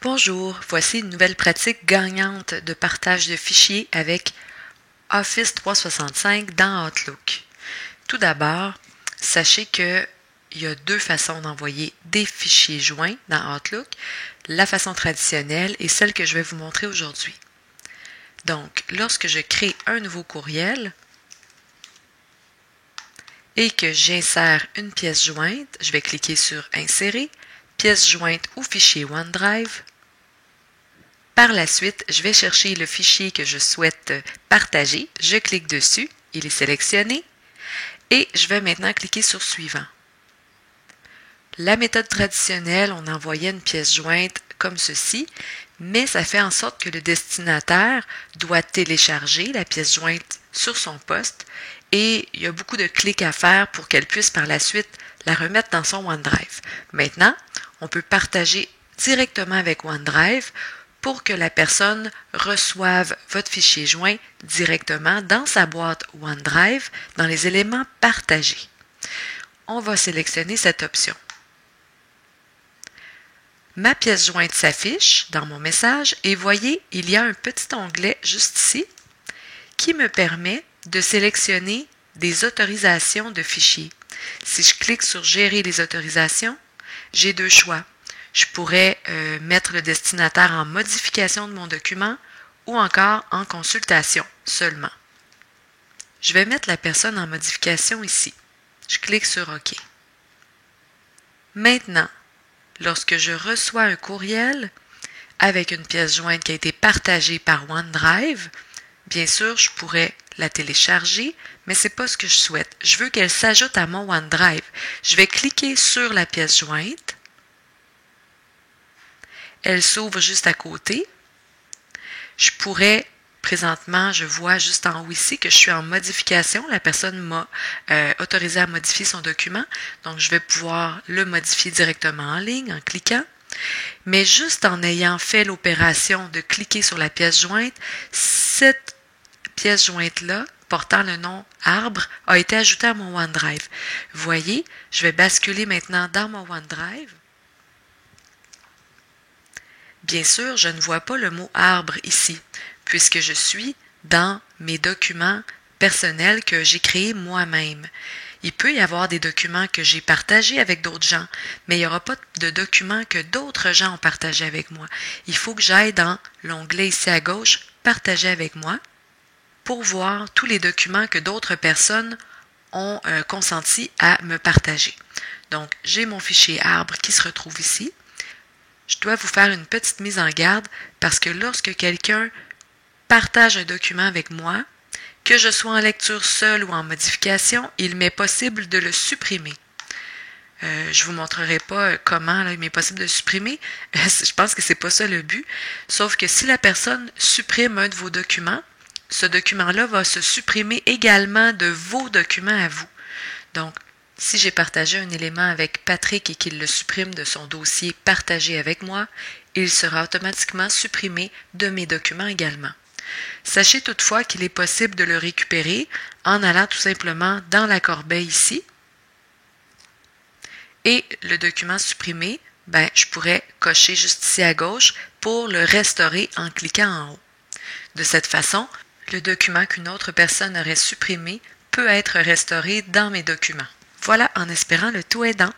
Bonjour, voici une nouvelle pratique gagnante de partage de fichiers avec Office 365 dans Outlook. Tout d'abord, sachez qu'il y a deux façons d'envoyer des fichiers joints dans Outlook, la façon traditionnelle et celle que je vais vous montrer aujourd'hui. Donc, lorsque je crée un nouveau courriel et que j'insère une pièce jointe, je vais cliquer sur Insérer, pièce jointe ou fichier OneDrive. Par la suite, je vais chercher le fichier que je souhaite partager. Je clique dessus, il est sélectionné et je vais maintenant cliquer sur Suivant. La méthode traditionnelle, on envoyait une pièce jointe comme ceci, mais ça fait en sorte que le destinataire doit télécharger la pièce jointe sur son poste et il y a beaucoup de clics à faire pour qu'elle puisse par la suite la remettre dans son OneDrive. Maintenant, on peut partager directement avec OneDrive pour que la personne reçoive votre fichier joint directement dans sa boîte OneDrive dans les éléments partagés. On va sélectionner cette option. Ma pièce jointe s'affiche dans mon message et voyez, il y a un petit onglet juste ici qui me permet de sélectionner des autorisations de fichiers. Si je clique sur Gérer les autorisations, j'ai deux choix. Je pourrais mettre le destinataire en modification de mon document ou encore en consultation seulement. Je vais mettre la personne en modification ici. Je clique sur OK. Maintenant, lorsque je reçois un courriel avec une pièce jointe qui a été partagée par OneDrive, bien sûr, je pourrais la télécharger, mais ce n'est pas ce que je souhaite. Je veux qu'elle s'ajoute à mon OneDrive. Je vais cliquer sur la pièce jointe. Elle s'ouvre juste à côté. Je pourrais, présentement, je vois juste en haut ici que je suis en modification. La personne m'a autorisé à modifier son document. Donc, je vais pouvoir le modifier directement en ligne en cliquant. Mais juste en ayant fait l'opération de cliquer sur la pièce jointe, cette pièce jointe-là, portant le nom arbre, a été ajoutée à mon OneDrive. Vous voyez, je vais basculer maintenant dans mon OneDrive. Bien sûr, je ne vois pas le mot arbre ici, puisque je suis dans mes documents personnels que j'ai créés moi-même. Il peut y avoir des documents que j'ai partagés avec d'autres gens, mais il n'y aura pas de documents que d'autres gens ont partagés avec moi. Il faut que j'aille dans l'onglet ici à gauche, Partager avec moi, pour voir tous les documents que d'autres personnes ont consenti à me partager. Donc, j'ai mon fichier arbre qui se retrouve ici. Je dois vous faire une petite mise en garde parce que lorsque quelqu'un partage un document avec moi, que je sois en lecture seule ou en modification, il m'est possible de le supprimer. Je ne vous montrerai pas comment il m'est possible de supprimer. Je pense que ce n'est pas ça le but. Sauf que si la personne supprime un de vos documents, ce document-là va se supprimer également de vos documents à vous. Donc, si j'ai partagé un élément avec Patrick et qu'il le supprime de son dossier partagé avec moi, il sera automatiquement supprimé de mes documents également. Sachez toutefois qu'il est possible de le récupérer en allant tout simplement dans la corbeille ici. Et le document supprimé, je pourrais cocher juste ici à gauche pour le restaurer en cliquant en haut. De cette façon, le document qu'une autre personne aurait supprimé peut être restauré dans mes documents. Voilà, en espérant le tout aidant.